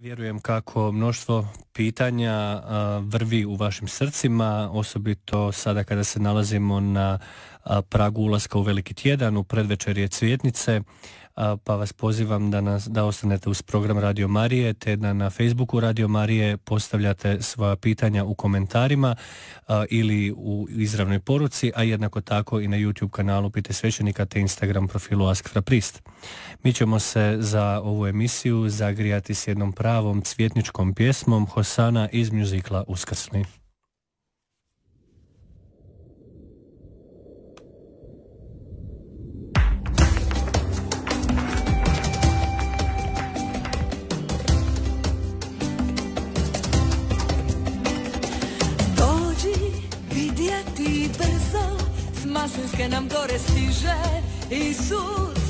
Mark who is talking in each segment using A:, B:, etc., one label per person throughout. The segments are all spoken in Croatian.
A: Vjerujem kako mnoštvo pitanja vrvi u vašim srcima, osobito sada kada se nalazimo na pragu ulaska u Veliki tjedan, u predvečerje Cvjetnice, pa vas pozivam da ostanete uz program Radio Marije, te da na Facebooku Radio Marije postavljate svoja pitanja u komentarima ili u izravnoj poruci, a jednako tako i na YouTube kanalu Pitaj svećenika te Instagram profilu Ask for a Priest. Mi ćemo se za ovu emisiju zagrijati s jednom pravom cvjetničkom pjesmom Hosana iz mjuzikla Uskrsni.
B: Maslinske nam gore stiže Isus,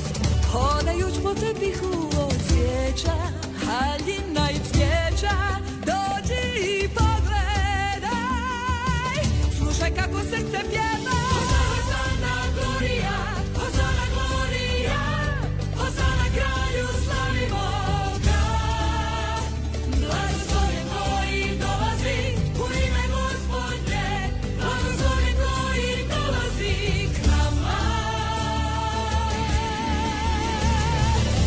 B: hodajuć po tepihu od cvijeća, haljina i cvijeća. Dođi i pogledaj, slušaj kako srce pjeva. Hosana Gloria, Hosana Gloria, Hosana kralju slavimo ga. Blagoslovljen koji dolazi u ime Gospodnje, blagoslovljen koji dolazi k nama.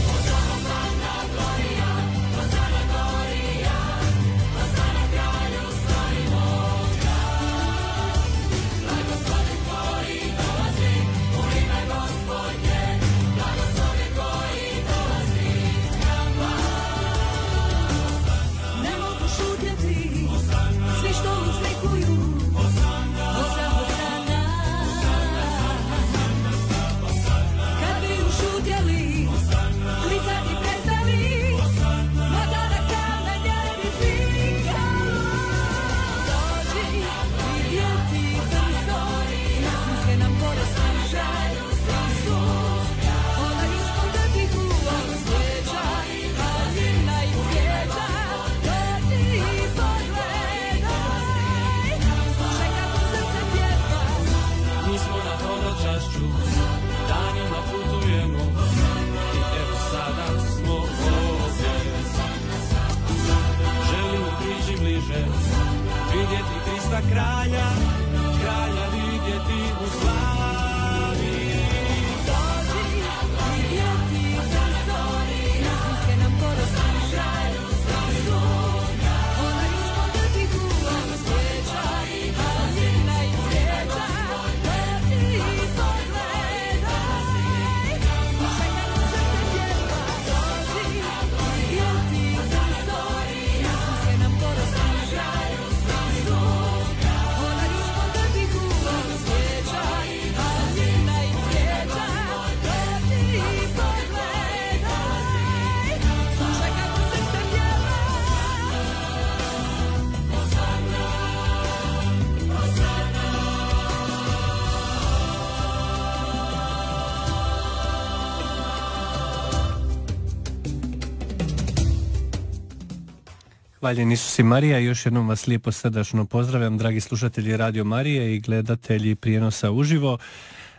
B: Hosana Gloria, Hosana Gloria, Hosana kralju slavimo ga. Blagoslovljen koji dolazi u ime Gospodnje, blagoslovljen koji dolazi k nama. Ne mogu šutjeti svi što uzvikuju Hosana, Hosana. Kad bi ušutjeli, klicati prestali, madara kamenjevi vikaju. Dođi vidjeti brzo, maslinske nam gore stiže Isus, hodajuć po tepihu od cvijeća, haljina i cvijeća. Dođi i pogledaj, slušaj kako srce pjeva.
C: Mi smo na horočašću, danima putujemo i evo sada smo ovdje. Želimo prići bliže, vidjeti Krista kralja, kralja vidjeti u slavi.
B: Dođi vidjeti brzo, maslinske nam gore stiže Isus, hodajuć po tepihu od cvijeća, haljina i cvijeća. Dođi i pogledaj, slušaj kako srce pjeva. Dođi vidjeti brzo, maslinske nam gore stiže Isus, hodajuć po tepihu od cvijeća, haljina i cvijeća. Dođi i pogledaj, slušaj kako srce pjeva.
A: Hvaljen Isus i Marija, još jednom vas lijepo srdačno pozdravljam, dragi slušatelji Radio Marije i gledatelji prijenosa uživo.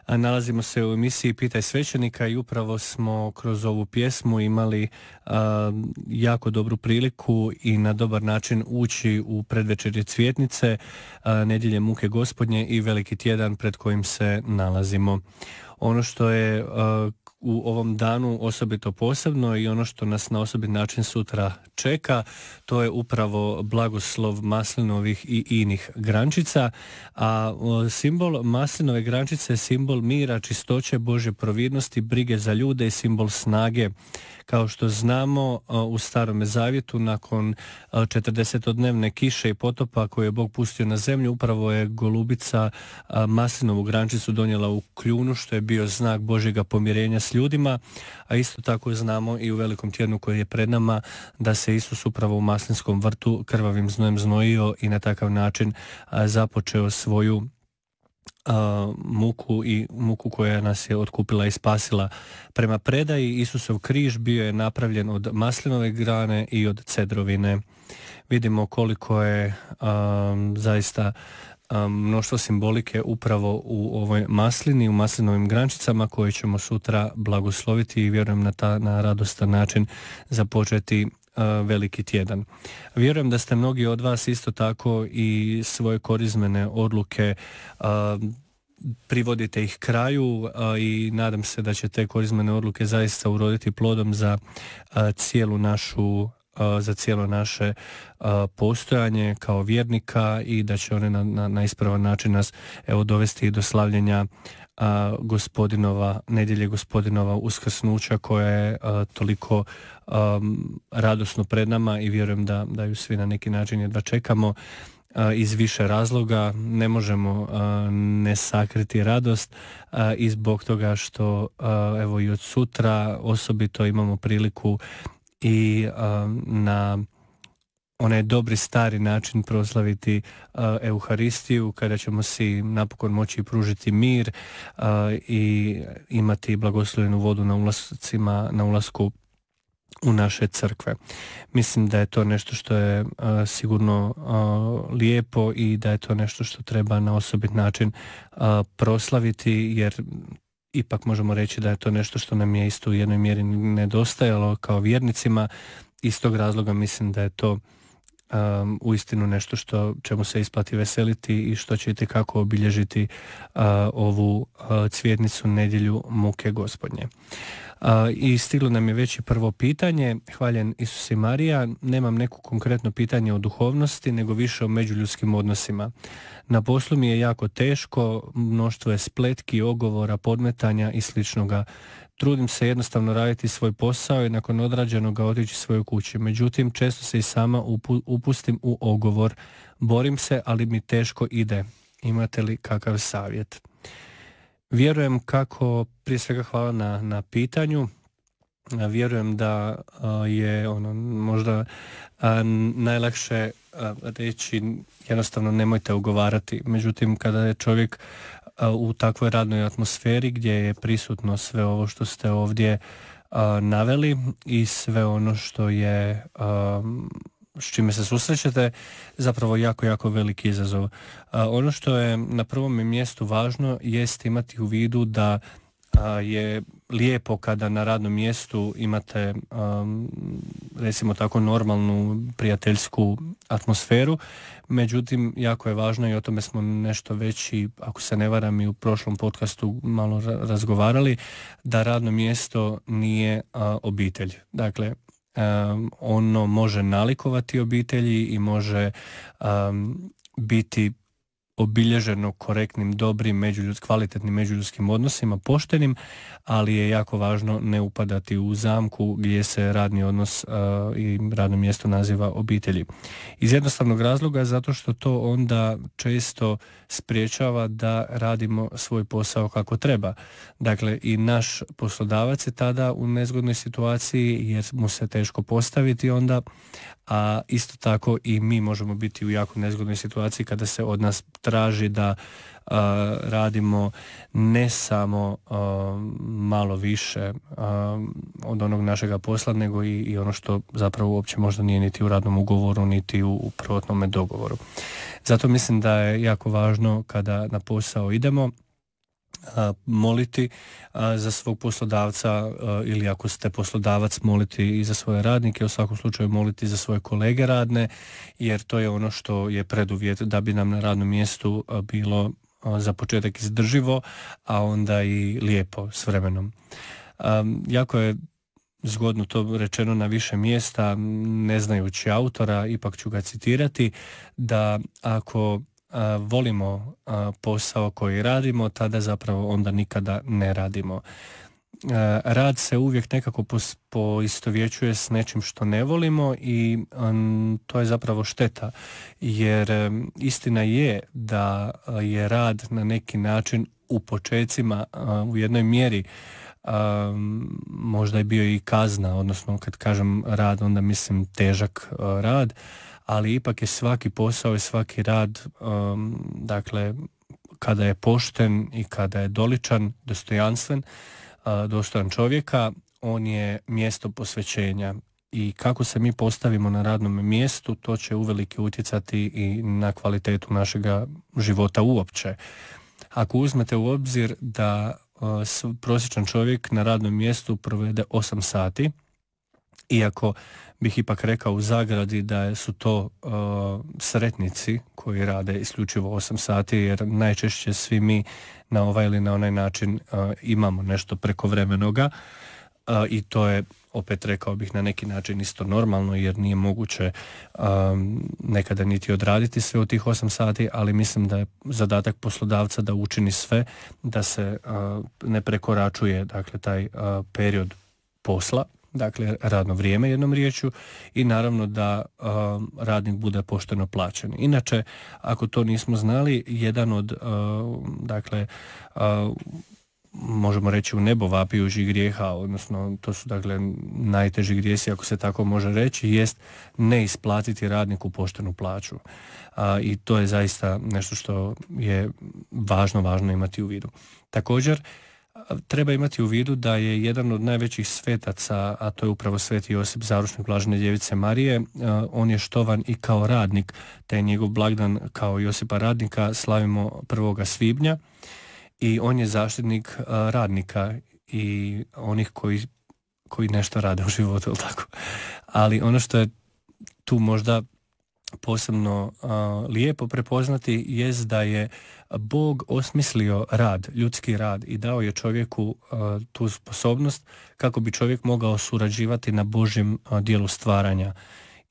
A: Nalazimo se u emisiji Pitaj svećenika i upravo smo kroz ovu pjesmu imali jako dobru priliku i na dobar način ući u predvečerje Cvjetnice, nedjelje muke Gospodnje i Veliki tjedan pred kojim se nalazimo. Ono što je u ovom danu osobito posebno i ono što nas na osobit način sutra čeka, to je upravo blagoslov maslinovih i inih grančica, a simbol maslinove grančice je simbol mira, čistoće, Božje providnosti, brige za ljude i simbol snage. Kao što znamo, u Starome zavjetu nakon 40-dnevne kiše i potopa koje je Bog pustio na zemlju, upravo je golubica maslinovu grančicu donijela u kljunu, što je bio znak Božjega pomirenja s ljudima, a isto tako znamo i u Velikom tjednu koji je pred nama da se Isus upravo u maslinskom vrtu krvavim znojem znojio i na takav način započeo svoju muku koja nas je otkupila i spasila. Prema predaji, Isusov križ bio je napravljen od maslinove grane i od cedrovine. Vidimo koliko je zaista mnoštvo simbolike upravo u ovoj maslini, u maslinovim grančicama koje ćemo sutra blagosloviti i vjerujem na radostan način započeti veliki tjedan. Vjerujem da ste mnogi od vas isto tako i svoje korizmene odluke privodite ih kraju i nadam se da će te korizmene odluke zaista uroditi plodom za cijelu našu za cijelo naše postojanje kao vjernika i da će one na ispravan način nas dovesti do slavljenja nedjelje Gospodinova uskrsnuća koja je toliko radosno pred nama i vjerujem da ju svi na neki način jedva čekamo. Iz više razloga ne možemo ne sakriti radost i zbog toga što evo i od sutra osobito imamo priliku i na onaj dobri stari način proslaviti Euharistiju kada ćemo si napokon moći pružiti mir i imati blagoslovljenu vodu na ulasku u naše crkve. Mislim da je to nešto što je sigurno lijepo i da je to nešto što treba na osobit način proslaviti, jer ipak možemo reći da je to nešto što nam je isto u jednoj mjeri nedostajalo kao vjernicima. Iz tog razloga mislim da je to uistinu nešto čemu se isplati veseliti i što će itekako obilježiti ovu cvjetnicu nedjelju muke Gospodnje. I stiglo nam je već i prvo pitanje. Hvaljen Isus i Marija. Nemam neko konkretno pitanje o duhovnosti, nego više o međuljudskim odnosima. Na poslu mi je jako teško, mnoštvo je spletki, ogovora, podmetanja i sličnoga. Trudim se jednostavno raditi svoj posao i nakon odrađenoga otići svojoj kući. Međutim, često se i sama upustim u ogovor. Borim se, ali mi teško ide. Imate li kakav savjet? Vjerujem prije svega hvala na pitanju. Vjerujem da je možda najlakše reći jednostavno nemojte ugovarati. Međutim, kada je čovjek u takvoj radnoj atmosferi gdje je prisutno sve ovo što ste ovdje naveli i sve ono što je s čime se susrećete, zapravo jako, jako veliki izazov. Ono što je na prvom mjestu važno jest imati u vidu da je lijepo kada na radnom mjestu imate recimo tako normalnu prijateljsku atmosferu, međutim jako je važno i o tome smo nešto već i ako se ne varam i u prošlom podcastu malo razgovarali, da radno mjesto nije obitelj. Dakle, ono može nalikovati obitelji i može biti obilježeno korektnim, dobrim, kvalitetnim međuljudskim odnosima, poštenim, ali je jako važno ne upadati u zamku gdje se radni odnos i radno mjesto naziva obitelji. Iz jednostavnog razloga zato što to onda često spriječava da radimo svoj posao kako treba. Dakle, i naš poslodavac je tada u nezgodnoj situaciji jer mu se teško postaviti onda, a isto tako i mi možemo biti u jako nezgodnoj situaciji kada se od nas traži da radimo ne samo malo više od onog našega posla, nego i ono što zapravo uopće možda nije niti u radnom ugovoru, niti u prvotnome dogovoru. Zato mislim da je jako važno kada na posao idemo moliti za svog poslodavca ili ako ste poslodavac moliti i za svoje radnike, u svakom slučaju moliti za svoje kolege radne, jer to je ono što je preduvjet da bi nam na radnom mjestu bilo za početak izdrživo, a onda i lijepo s vremenom. Jako je zgodno to rečeno na više mjesta, ne znajući autora, ipak ću ga citirati, da ako volimo posao koji radimo, tada zapravo onda nikada ne radimo. Rad se uvijek nekako poistovjećuje s nečim što ne volimo i to je zapravo šteta, jer istina je da je rad na neki način u počecima u jednoj mjeri možda je bio i kazna, odnosno kad kažem rad onda mislim težak rad, ali ipak je svaki posao i svaki rad, dakle, kada je pošten i kada je doličan, dostojanstven, dostojan čovjeka, on je mjesto posvećenja. I kako se mi postavimo na radnom mjestu, to će uvelike utjecati i na kvalitetu našega života uopće. Ako uzmete u obzir da prosječan čovjek na radnom mjestu provede 8 sati, Iako bih ipak rekao u zagradi da su to sretnici koji rade isključivo 8 sati, jer najčešće svi mi na ovaj ili na onaj način imamo nešto prekovremenoga i to je, opet rekao bih, na neki način isto normalno, jer nije moguće nekada niti odraditi sve od tih 8 sati, ali mislim da je zadatak poslodavca da učini sve da se ne prekoračuje, dakle, taj period posla, dakle radno vrijeme jednom riječju, i naravno da radnik bude pošteno plaćen. Inače, ako to nismo znali, jedan od možemo reći u nebo vapijućih grijeha, odnosno to su dakle najteži grijesi, ako se tako može reći, jest ne isplatiti radniku poštenu plaću. I to je zaista nešto što je važno imati u vidu. Također, treba imati u vidu da je jedan od najvećih svetaca, a to je upravo Sveti Josip, zaručnik Blažene djevice Marije, on je štovan i kao radnik, te je njegov blagdan kao Josipa radnika slavimo 1. svibnja i on je zaštitnik radnika i onih koji nešto rade u životu, tako. Ali ono što je tu možda posebno lijepo prepoznati jest da je Bog osmislio rad, ljudski rad, i dao je čovjeku tu sposobnost kako bi čovjek mogao surađivati na Božjem dijelu stvaranja.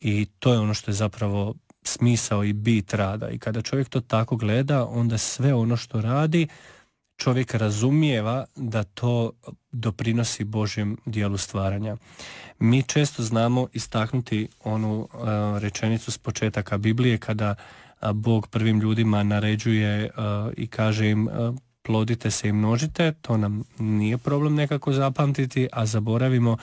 A: I to je ono što je zapravo smisao i bit rada. I kada čovjek to tako gleda, onda sve ono što radi čovjek razumijeva da to doprinosi Božjem dijelu stvaranja. Mi često znamo istaknuti onu rečenicu s početaka Biblije kada Bog prvim ljudima naređuje i kaže im plodite se i množite. To nam nije problem nekako zapamtiti, a zaboravimo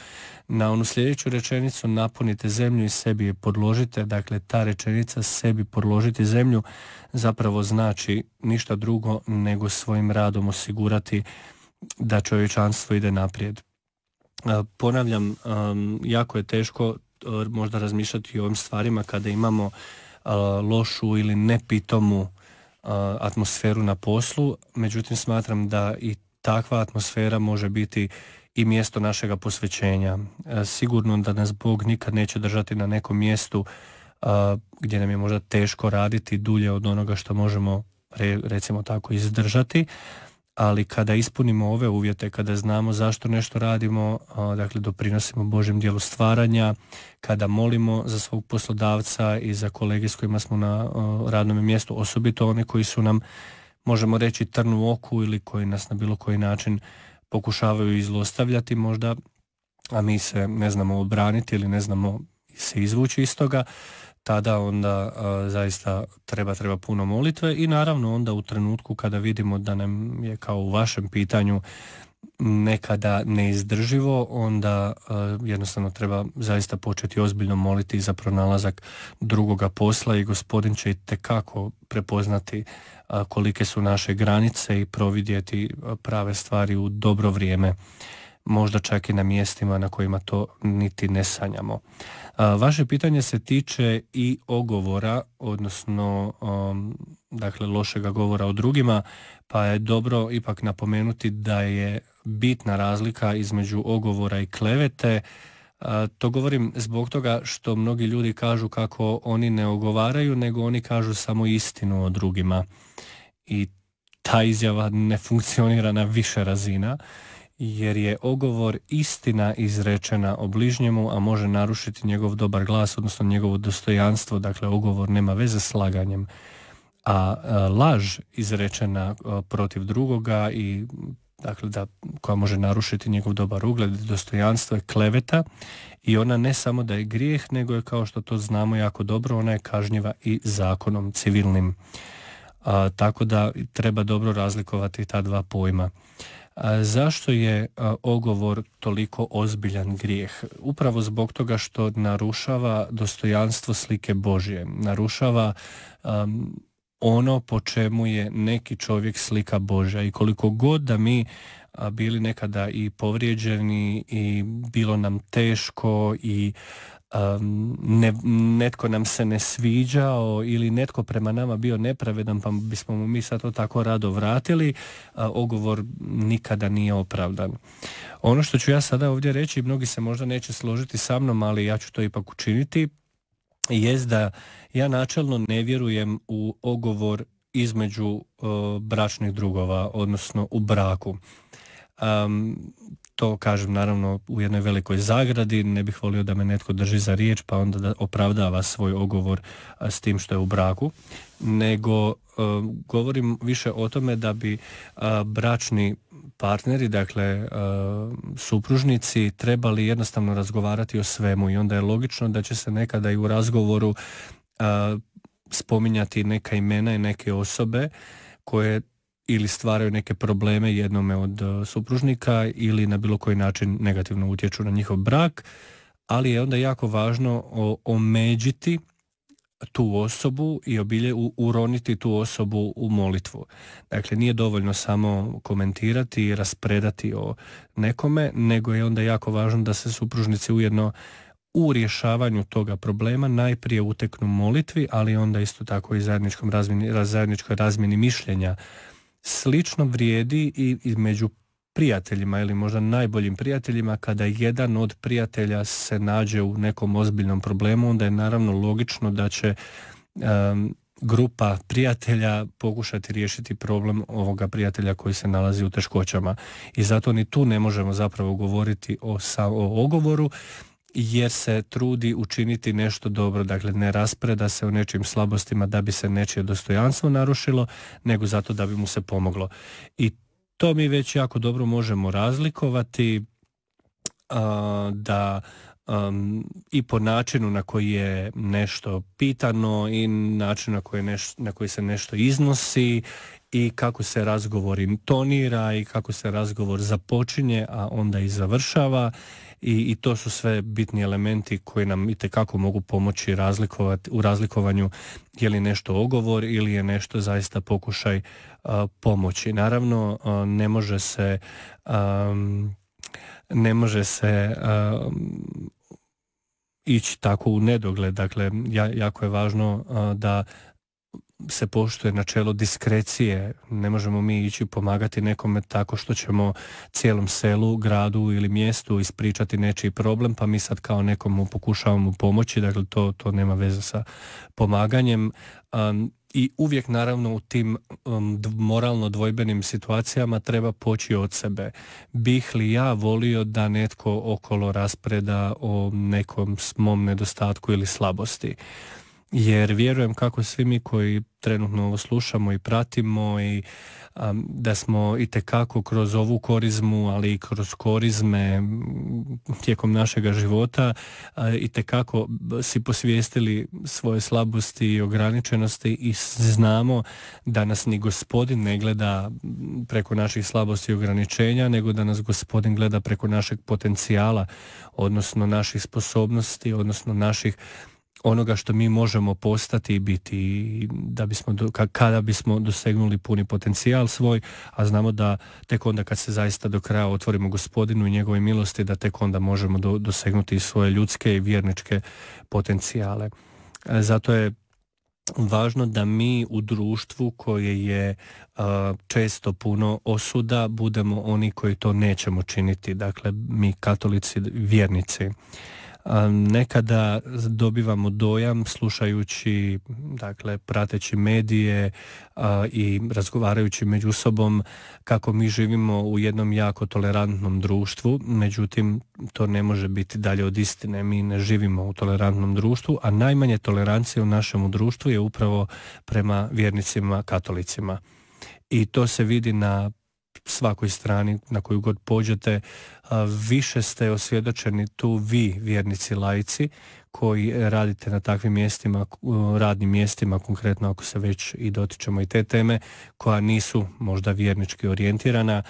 A: na onu sljedeću rečenicu: napunite zemlju i sebi je podložite. Dakle, ta rečenica sebi podložiti zemlju zapravo znači ništa drugo nego svojim radom osigurati da čovječanstvo ide naprijed. Ponavljam, jako je teško možda razmišljati o ovim stvarima kada imamo lošu ili nepitomu atmosferu na poslu, međutim smatram da i takva atmosfera može biti i mjesto našega posvećenja. Sigurno da nas Bog nikad neće držati na nekom mjestu gdje nam je možda teško raditi dulje od onoga što možemo recimo tako izdržati, ali kada ispunimo ove uvjete, kada znamo zašto nešto radimo, dakle doprinosimo Božjem dijelu stvaranja, kada molimo za svog poslodavca i za kolege s kojima smo na radnom mjestu, osobito one koji su nam, možemo reći, trn u oku ili koji nas na bilo koji način pokušavaju izlostavljati možda, a mi se ne znamo obraniti ili ne znamo se izvući iz toga, tada onda zaista treba puno molitve i naravno onda u trenutku kada vidimo da nam je, kao u vašem pitanju, nekada neizdrživo, onda jednostavno treba zaista početi ozbiljno moliti za pronalazak drugoga posla i Gospodin će itekako prepoznati kolike su naše granice i providjeti prave stvari u dobro vrijeme, možda čak i na mjestima na kojima to niti ne sanjamo. Vaše pitanje se tiče i ogovora, odnosno dakle lošega govora o drugima, pa je dobro ipak napomenuti da je bitna razlika između ogovora i klevete. To govorim zbog toga što mnogi ljudi kažu kako oni ne ogovaraju, nego oni kažu samo istinu o drugima. I ta izjava ne funkcionira na više razina, jer je ogovor istina izrečena o bližnjemu, a može narušiti njegov dobar glas, odnosno njegovo dostojanstvo. Dakle, ogovor nema veze s laganjem. A laž izrečena protiv drugoga i dakle koja može narušiti njegov dobar ugled i dostojanstvo je kleveta, i ona ne samo da je grijeh, nego je, kao što to znamo jako dobro, ona je kažnjiva i zakonom civilnim. Tako da treba dobro razlikovati ta dva pojma. Zašto je ogovor toliko ozbiljan grijeh? Upravo zbog toga što narušava dostojanstvo slike Božje, narušava ono po čemu je neki čovjek slika Božja, i koliko god da mi bili nekada i povrijeđeni i bilo nam teško i netko nam se ne sviđao ili netko prema nama bio nepravedan pa bismo mu mi sad to tako rado vratili, ogovor nikada nije opravdan. Ono što ću ja sada ovdje reći, mnogi se možda neće složiti sa mnom, ali ja ću to ipak učiniti, jest da ja načelno ne vjerujem u ogovor između bračnih drugova, odnosno u braku. To kažem naravno u jednoj velikoj zagradi, ne bih volio da me netko drži za riječ pa onda da opravdava svoj ogovor s tim što je u braku, nego govorim više o tome da bi bračni partneri, dakle supružnici, trebali jednostavno razgovarati o svemu i onda je logično da će se nekada i u razgovoru spominjati neka imena i neke osobe koje ili stvaraju neke probleme jednome od supružnika ili na bilo koji način negativno utječu na njihov brak, ali je onda jako važno omeđiti tu osobu i uroniti tu osobu u molitvu. Dakle, nije dovoljno samo komentirati i raspredati o nekome, nego je onda jako važno da se supružnici ujedno u rješavanju toga problema najprije uteknu molitvi, ali onda isto tako i zajedničkoj razmjeni mišljenja. Slično vrijedi i među prijateljima ili možda najboljim prijateljima. Kada jedan od prijatelja se nađe u nekom ozbiljnom problemu, onda je naravno logično da će grupa prijatelja pokušati riješiti problem ovoga prijatelja koji se nalazi u teškoćama. I zato ni tu ne možemo zapravo govoriti o ogovoru, jer se trudi učiniti nešto dobro, dakle ne raspreda se o nečijim slabostima da bi se nečije dostojanstvo narušilo, nego zato da bi mu se pomoglo. I to mi već jako dobro možemo razlikovati da i po načinu na koji je nešto pitano i način na koji se nešto iznosi i kako se razgovor intonira i kako se razgovor započinje, a onda i završava. I to su sve bitni elementi koji nam itekako mogu pomoći u razlikovanju je li nešto ogovor ili je nešto zaista pokušaj pomoći. Naravno, ne može se ići tako u nedogled. Dakle, jako je važno da se poštuje načelo diskrecije. Ne možemo mi ići pomagati nekome tako što ćemo cijelom selu, gradu ili mjestu ispričati nečiji problem, pa mi sad kao nekomu pokušavamo pomoći. Dakle, to nema veze sa pomaganjem. I uvijek naravno u tim moralno dvojbenim situacijama treba poći od sebe. Bih li ja volio da netko okolo raspreda o nekom mom nedostatku ili slabosti? Jer vjerujem kako svi mi koji trenutno ovo slušamo i pratimo i da smo itekako kroz ovu korizmu, ali i kroz korizme tijekom našega života itekako si posvijestili svoje slabosti i ograničenosti i znamo da nas ni Gospodin ne gleda preko naših slabosti i ograničenja, nego da nas Gospodin gleda preko našeg potencijala, odnosno naših sposobnosti, odnosno onoga što mi možemo postati i biti da bismo kada bismo dosegnuli puni potencijal svoj, a znamo da tek onda kad se zaista do kraja otvorimo Gospodinu i njegove milosti, da tek onda možemo dosegnuti svoje ljudske i vjerničke potencijale. Zato je važno da mi u društvu koje je često puno osuda budemo oni koji to nećemo činiti, dakle mi katolici, vjernici. Nekada dobivamo dojam slušajući, dakle prateći medije i razgovarajući među sobom kako mi živimo u jednom jako tolerantnom društvu, međutim to ne može biti dalje od istine. Mi ne živimo u tolerantnom društvu, a najmanje tolerancije u našemu društvu je upravo prema vjernicima katolicima. I to se vidi na svakoj strani na koju god pođete. Više ste osvjedočeni tu vi, vjernici laici, koji radite na takvim mjestima, radnim mjestima, konkretno ako se već i dotičemo i te teme, koja nisu možda vjernički orijentirana.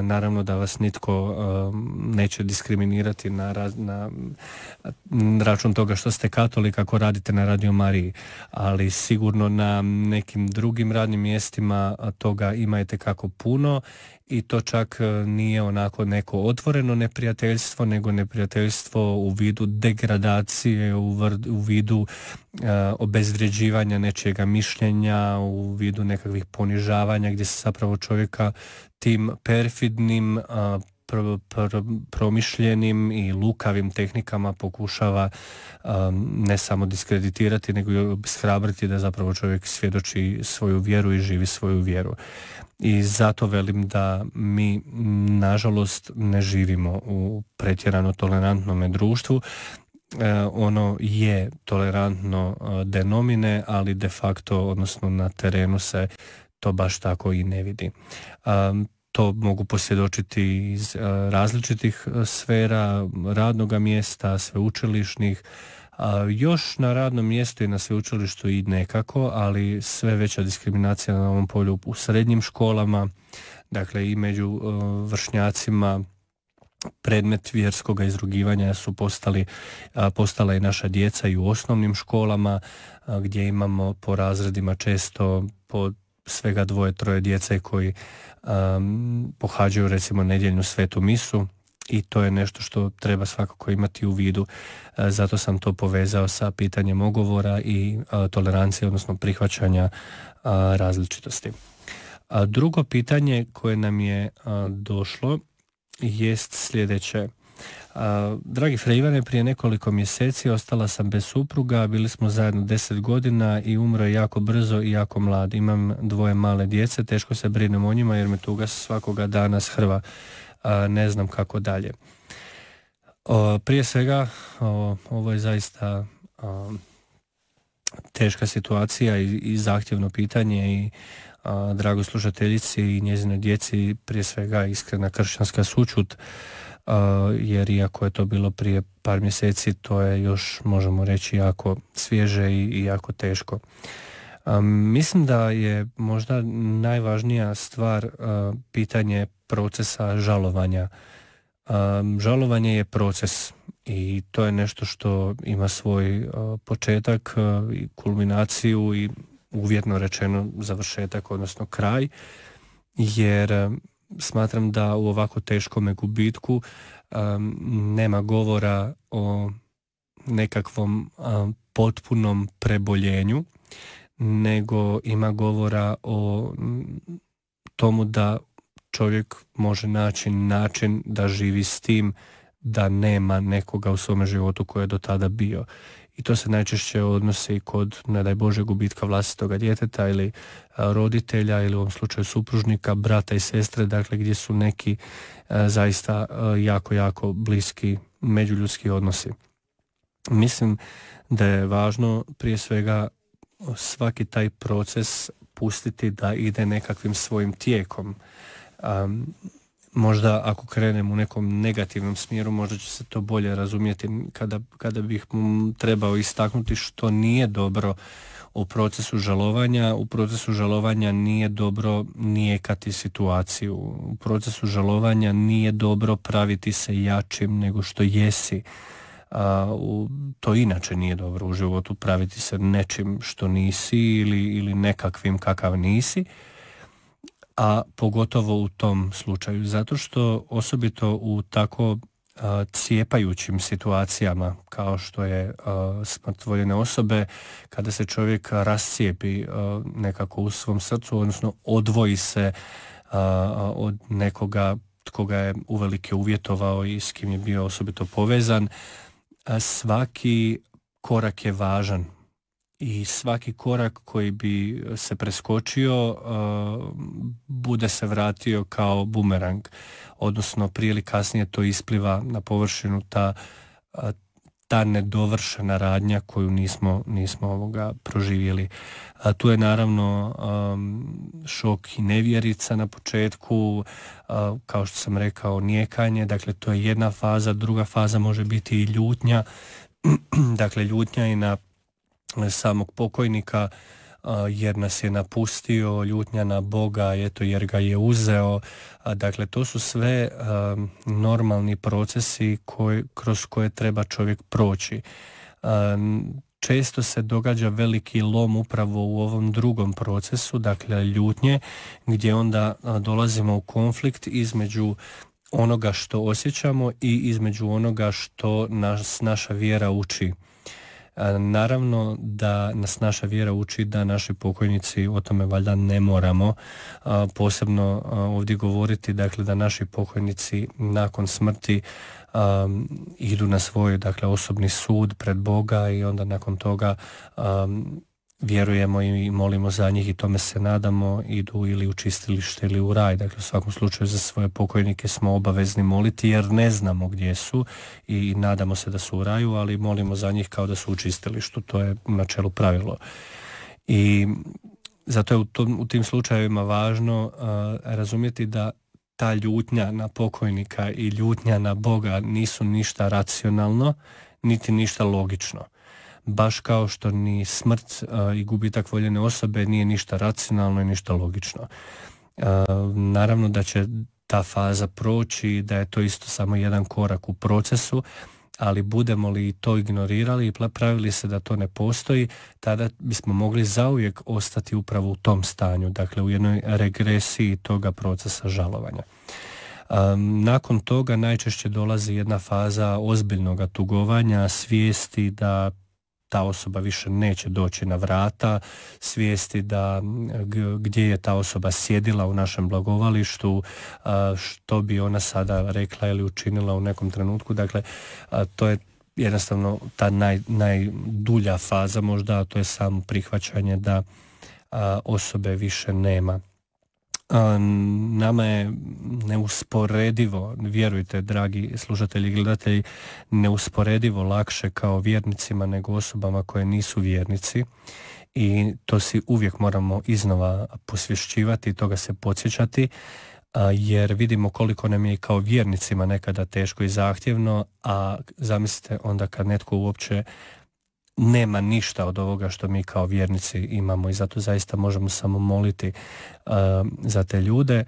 A: Naravno da vas nitko neće diskriminirati na račun toga što ste katolik ako radite na Radio Mariji, ali sigurno na nekim drugim radnim mjestima toga ima itekako puno i to čak nije onako neko otvoreno neprijateljstvo, nego neprijateljstvo u vidu degradacije, u vidu obezvređivanja nečijega mišljenja, u vidu nekakvih ponižavanja, gdje se zapravo čovjeka tim perfidnim, promišljenim i lukavim tehnikama pokušava ne samo diskreditirati, nego i obeshrabriti da zapravo čovjek svjedoči svoju vjeru i živi svoju vjeru. I zato velim da mi nažalost ne živimo u pretjerano tolerantnom društvu. Ono je tolerantno de nomine, ali de facto, odnosno na terenu se to baš tako i ne vidi. To mogu posvjedočiti iz različitih sfera radnoga mjesta, sveučilišnih, još na radnom mjestu i na sveučilištu i nekako, ali sve veća diskriminacija na ovom polju u srednjim školama, dakle i među vršnjacima. Predmet vjerskog izrugivanja su postala i naša djeca i u osnovnim školama, gdje imamo po razredima često po svega 2-3 djece koji pohađaju recimo nedjeljnu svetu misu, i to je nešto što treba svakako imati u vidu. Zato sam to povezao sa pitanjem ogovora i tolerancije, odnosno prihvaćanja različitosti. Drugo pitanje koje nam je došlo jest sljedeće. Dragi Fre Ivane, prije nekoliko mjeseci ostala sam bez supruga, bili smo zajedno 10 godina i umro je jako brzo i jako mlad. Imam 2 male djece, teško se brinem o njima jer me tuga svakoga dana shrva. Ne znam kako dalje. Prije svega, ovo je zaista teška situacija i zahtjevno pitanje i drago slušateljici i njezinoj djeci prije svega iskrena kršćanska sućut, jer iako je to bilo prije par mjeseci, to je još, možemo reći, jako svježe i jako teško. Mislim da je možda najvažnija stvar pitanje procesa žalovanja. Žalovanje je proces i to je nešto što ima svoj početak i kulminaciju i uvjetno rečeno završetak, odnosno kraj, jer smatram da u ovako teškome gubitku nema govora o nekakvom potpunom preboljenju, nego ima govora o tomu da čovjek može naći način da živi s tim da nema nekoga u svome životu koji je do tada bio. I to se najčešće odnosi kod, ne daj Bože, gubitka vlastitoga djeteta ili roditelja ili u ovom slučaju supružnika, brata i sestre, dakle gdje su neki zaista jako, jako bliski međuljudski odnosi. Mislim da je važno prije svega svaki taj proces pustiti da ide nekakvim svojim tijekom. Možda ako krenem u nekom negativnom smjeru, možda će se to bolje razumjeti kada bih trebao istaknuti što nije dobro u procesu žalovanja. U procesu žalovanja nije dobro nijekati situaciju. U procesu žalovanja nije dobro praviti se jačim nego što jesi. To inače nije dobro u životu, praviti se nečim što nisi ili nekakvim kakav nisi, a pogotovo u tom slučaju, zato što osobito u tako cijepajućim situacijama kao što je smrt voljene osobe, kada se čovjek rascijepi nekako u svom srcu, odnosno odvoji se od nekoga tko ga je uvelike uvjetovao i s kim je bio osobito povezan, svaki korak je važan i svaki korak koji bi se preskočio bude se vratio kao bumerang, odnosno prije ili kasnije to ispliva na površinu, ta nedovršena radnja koju nismo proživjeli. Tu je naravno šok i nevjerica na početku, kao što sam rekao, nijekanje, dakle to je jedna faza. Druga faza može biti i ljutnja, dakle ljutnja i na samog pokojnika jer nas je napustio, ljutnja na Boga jer ga je uzeo. Dakle, to su sve normalni procesi kroz koje treba čovjek proći. često se događa veliki lom upravo u ovom drugom procesu, dakle ljutnje, gdje onda dolazimo u konflikt između onoga što osjećamo i između onoga što nas naša vjera uči. Naravno da nas naša vjera uči da naši pokojnici, o tome valjda ne moramo posebno ovdje govoriti, dakle da naši pokojnici nakon smrti idu na svoj, dakle, osobni sud pred Boga i onda nakon toga vjerujemo i molimo za njih i tome se nadamo, idu ili u čistilište ili u raj. Dakle, u svakom slučaju za svoje pokojnike smo obavezni moliti jer ne znamo gdje su i nadamo se da su u raju, ali molimo za njih kao da su u čistilištu. To je u načelu pravilo. I zato je u tim slučajevima važno razumjeti da ta ljutnja na pokojnika i ljutnja na Boga nisu ništa racionalno, niti ništa logično. Baš kao što ni smrt i gubitak voljene osobe nije ništa racionalno i ništa logično. Naravno da će ta faza proći, da je to isto samo jedan korak u procesu, ali budemo li to ignorirali i pravili se da to ne postoji, tada bismo mogli zauvijek ostati upravo u tom stanju, dakle u jednoj regresiji toga procesa žalovanja. Nakon toga najčešće dolazi jedna faza ozbiljnog tugovanja, svijesti da ta osoba više neće doći na vrata, svijesti da gdje je ta osoba sjedila u našem blagovalištu, što bi ona sada rekla ili učinila u nekom trenutku. Dakle, to je jednostavno ta najdulja faza možda, a to je samo prihvaćanje da osobe više nema. Nama je neusporedivo, vjerujte dragi slušatelji i gledatelji, neusporedivo lakše kao vjernicima nego osobama koje nisu vjernici i to si uvijek moramo iznova posvješćivati i toga se podsjećati, jer vidimo koliko nam je kao vjernicima nekada teško i zahtjevno, a zamislite onda kad netko uopće nema ništa od ovoga što mi kao vjernici imamo i zato zaista možemo samo moliti za te ljude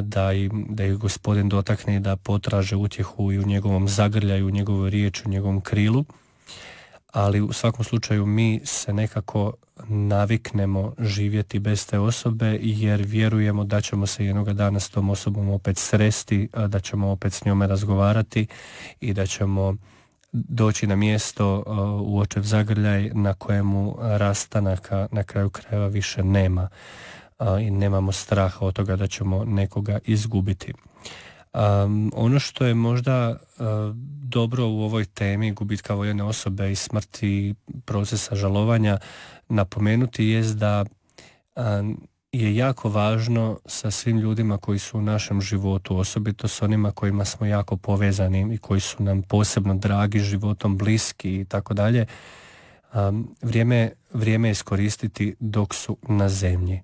A: da ih Gospodin dotakne i da potraže utjehu i u njegovom zagrljaju, u njegovoj riječi, u njegovom krilu. Ali u svakom slučaju mi se nekako naviknemo živjeti bez te osobe jer vjerujemo da ćemo se jednoga dana s tom osobom opet sresti, da ćemo opet s njome razgovarati i da ćemo doći na mjesto u očev zagrljaj na kojemu rastanaka na kraju krajeva više nema i nemamo straha od toga da ćemo nekoga izgubiti. Ono što je možda dobro u ovoj temi gubitka voljene osobe i smrti procesa žalovanja napomenuti jest da je jako važno sa svim ljudima koji su u našem životu, osobito s onima kojima smo jako povezani i koji su nam posebno dragi, životom bliski i tako dalje, vrijeme iskoristiti dok su na zemlji.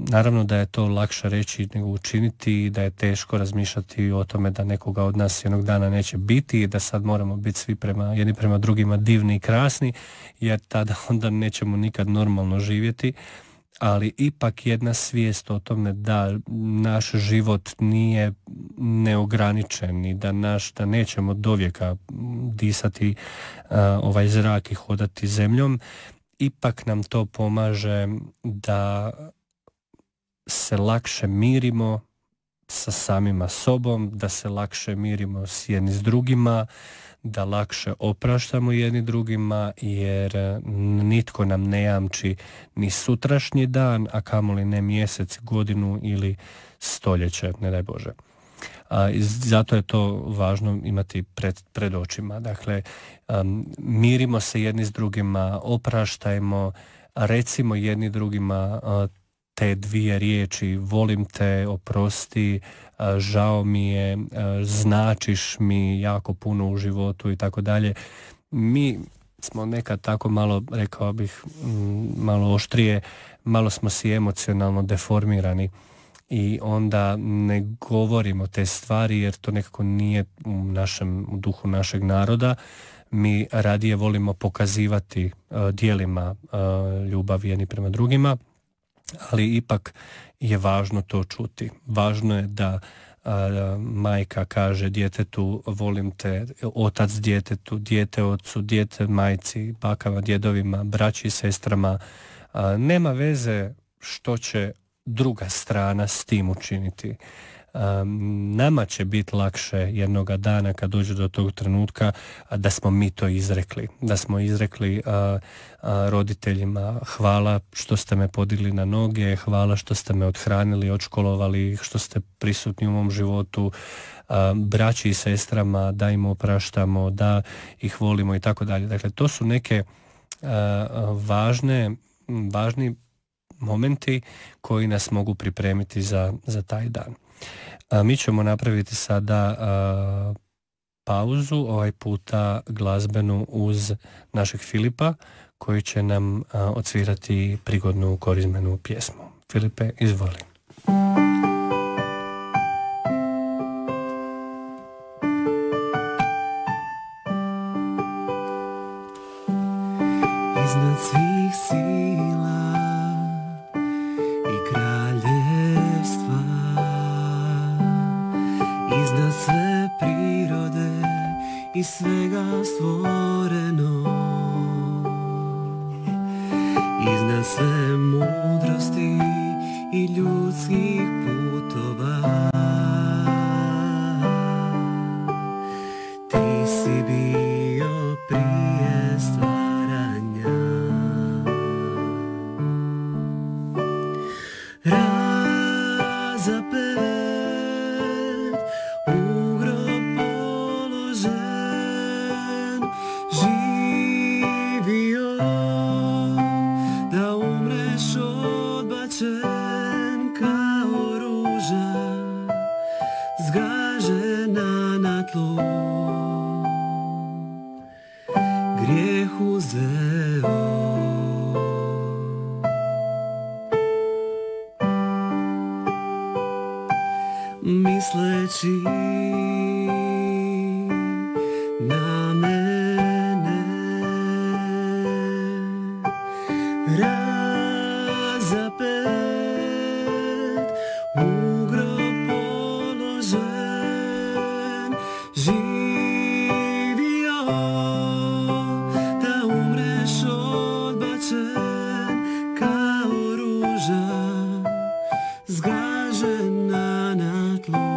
A: Naravno da je to lakše reći nego učiniti, da je teško razmišljati o tome da nekoga od nas jednog dana neće biti i da sad moramo biti svi jedni prema drugima divni i krasni, jer tada onda nećemo nikad normalno živjeti. Ali ipak jedna svijest o tome da naš život nije neograničen i da nećemo dovijeka disati ovaj zrak i hodati zemljom, ipak nam to pomaže da se lakše mirimo sa samima sobom, da se lakše mirimo s jedni s drugima, da lakše opraštamo jedni drugima, jer nitko nam ne jamči ni sutrašnji dan, a kamoli ne mjesec, godinu ili stoljeće, ne daj Bože. Zato je to važno imati pred očima. Dakle, mirimo se jedni s drugima, opraštajmo, recimo jedni drugima te dvije riječi: volim te, oprosti, žao mi je, značiš mi jako puno u životu i tako dalje. Mi smo nekad tako malo, rekao bih, malo oštrije, malo smo si emocionalno deformirani i onda ne govorimo te stvari jer to nekako nije u duhu našeg naroda. Mi radije volimo pokazivati djelima ljubav jedni prema drugima, ali ipak je važno to čuti. Važno je da majka kaže djetetu volim te, otac djetetu, dijete ocu, dijete majci, bakama, djedovima, braći i sestrama. Nema veze što će druga strana s tim učiniti. Nama će biti lakše jednoga dana kad dođe do tog trenutka da smo mi to izrekli. Da smo izrekli roditeljima hvala što ste me podigli na noge, hvala što ste me othranili, odškolovali, što ste prisutni u mom životu, braći i sestrama da im opraštamo, da ih volimo i tako dalje. Dakle, to su neke važni momenti koji nas mogu pripremiti za taj dan. Mi ćemo napraviti sada pauzu, ovaj puta glazbenu uz našeg Filipa, koji će nam odsvirati prigodnu korizmenu pjesmu. Filipe, izvoli.
C: Iznad svih sila i kraljevstva, iznad sve prirode i svega stvoreno, iznad sve mudrosti i ljudskih putova, ti si bio prije stvaranja. Razapet u grob položen, živio da umreš odbačen kao ruža zgažena na tlu, grijeh uzeo. Misleći na mene, razapet u grob položen, živio da umreš odbačen kao ruža zgažena na tlu,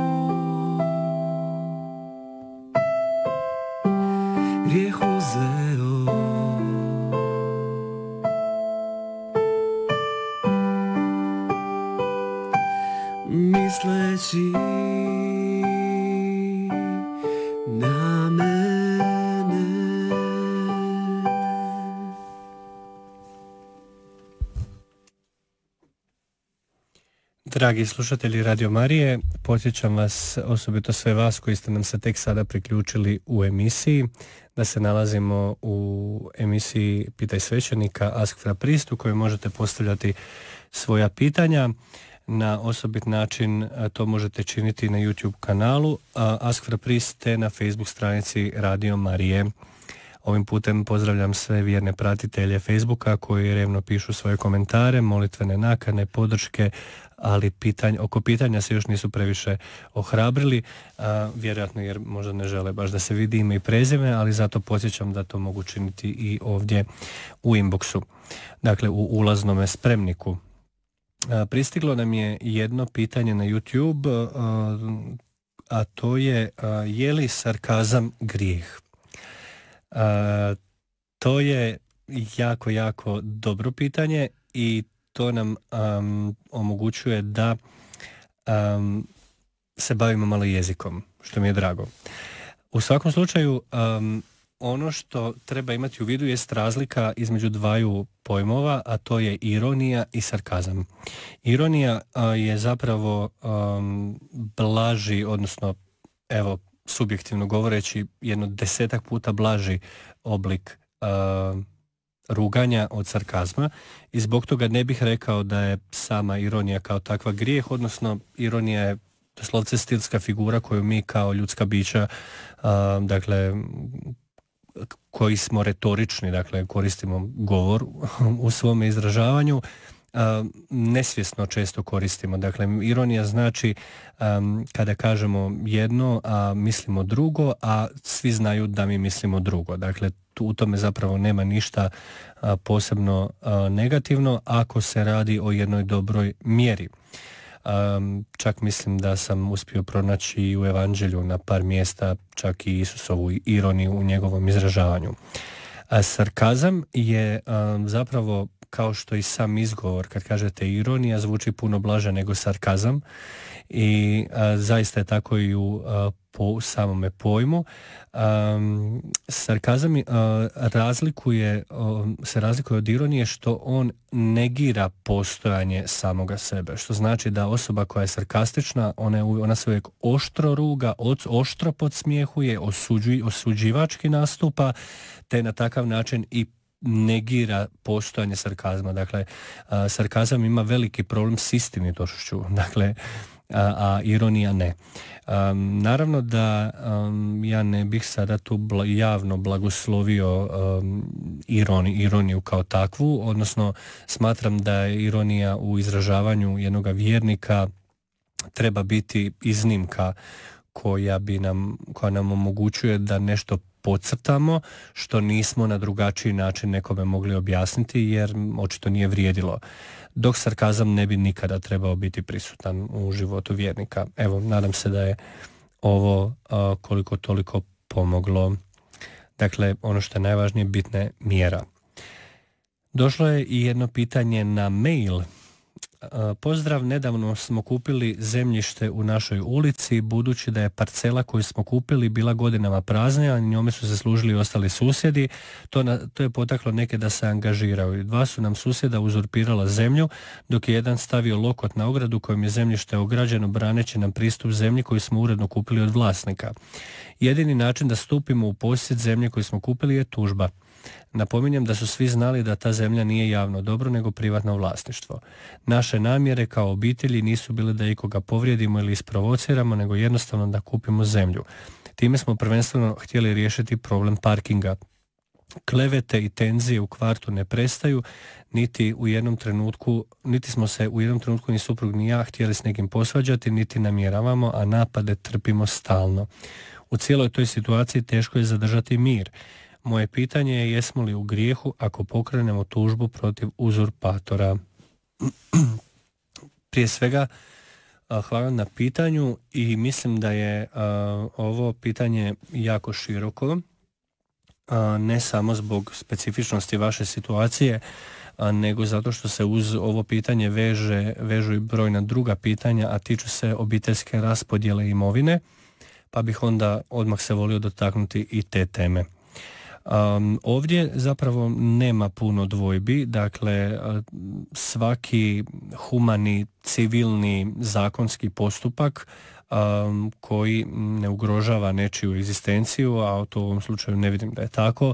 C: grijeh uzeo. Misleći na mene.
A: Dragi slušatelji Radio Marije, podsjećam vas, osobito sve vas koji ste nam se tek sada priključili u emisiji, da se nalazimo u emisiji Pitaj svećenika Ask fra Priest, u kojoj možete postavljati svoja pitanja. Na osobit način to možete činiti na YouTube kanalu Ask fra Priest te na Facebook stranici Radio Marije. Ovim putem pozdravljam sve vjerne pratitelje Facebooka koji revno pišu svoje komentare, molitvene nakane, podrške, ali oko pitanja se još nisu previše ohrabrili, vjerojatno jer možda ne žele baš da se vidi ime i prezime, ali zato podsjećam da to mogu činiti i ovdje u inboxu, dakle u ulaznome spremniku. Pristiglo nam je jedno pitanje na YouTube, a to je li sarkazam grijeh? To je jako, jako dobro pitanje i to nam omogućuje da se bavimo malo jezikom, što mi je drago. U svakom slučaju, ono što treba imati u vidu jest razlika između dvaju pojmova, a to je ironija i sarkazam. Ironija je zapravo blaži, odnosno evo, subjektivno govoreći, jedno 10 puta blaži oblik ruganja od sarkazma i zbog toga ne bih rekao da je sama ironija kao takva grijeh, odnosno ironija je doslovce stilska figura koju mi kao ljudska bića, dakle, koji smo retorični, dakle koristimo govor u svome izražavanju, nesvjesno često koristimo. Dakle, ironija znači kada kažemo jedno, a mislimo drugo, a svi znaju da mi mislimo drugo. Dakle, u tome zapravo nema ništa posebno negativno ako se radi o jednoj dobroj mjeri. Čak mislim da sam uspio pronaći i u Evanđelju na par mjesta čak i Isusovu ironiju u njegovom izražavanju. Sarkazam je zapravo, kao što i sam izgovor, kad kažete ironija, zvuči puno blaže nego sarkazam i zaista je tako i u po samome pojmu. Sarkazam se razlikuje od ironije što on negira postojanje samoga sebe, što znači da osoba koja je sarkastična, ona se uvijek oštro ruga, oštro podsmjehuje, osuđivački nastupa, te na takav način i negira postojanje sarkazma. Dakle, sarkazam ima veliki problem s istinitošću, dakle, a ironija ne. Naravno da ja ne bih sada tu javno blagoslovio ironiju kao takvu, odnosno smatram da je ironija u izražavanju jednoga vjernika treba biti iznimka koja nam omogućuje da nešto podcrtamo što nismo na drugačiji način nekome mogli objasniti jer očito nije vrijedilo. Dok sarkazam ne bi nikada trebao biti prisutan u životu vjernika. Evo, nadam se da je ovo koliko toliko pomoglo. Dakle, ono što je najvažnije, bitna je mjera. Došlo je i jedno pitanje na mail. Pozdrav, nedavno smo kupili zemljište u našoj ulici, budući da je parcela koju smo kupili bila godinama prazna, a njome su se služili ostali susjedi. To je potaklo neke da se angažiraju. Dva su nam susjeda uzurpirala zemlju, dok je jedan stavio lokot na ogradu kojim je zemljište ograđeno braneći nam pristup zemlji koju smo uredno kupili od vlasnika. Jedini način da stupimo u posjed zemlje koju smo kupili je tužba. Napominjem da su svi znali da ta zemlja nije javno dobro nego privatno vlasništvo. Naše namjere kao obitelji nisu bile da ikoga povrijedimo ili isprovociramo, nego jednostavno da kupimo zemlju. Time smo prvenstveno htjeli riješiti problem parkinga. Klevete i tenzije u kvartu ne prestaju, niti smo se u jednom trenutku ni suprug ni ja htjeli s nekim posvađati, niti namjeravamo, a napade trpimo stalno. U cijeloj toj situaciji teško je zadržati mir. Moje pitanje je jesmo li u grijehu ako pokrenemo tužbu protiv uzurpatora? Prije svega, hvala na pitanju i mislim da je ovo pitanje jako široko, ne samo zbog specifičnosti vaše situacije, nego zato što se uz ovo pitanje vežu i brojna druga pitanja, a tiču se obiteljske raspodjele imovine, pa bih onda odmah se volio dotaknuti i te teme. Ovdje zapravo nema puno dvojbi, dakle svaki humani, civilni, zakonski postupak koji ne ugrožava nečiju egzistenciju, a to u ovom slučaju ne vidim da je tako,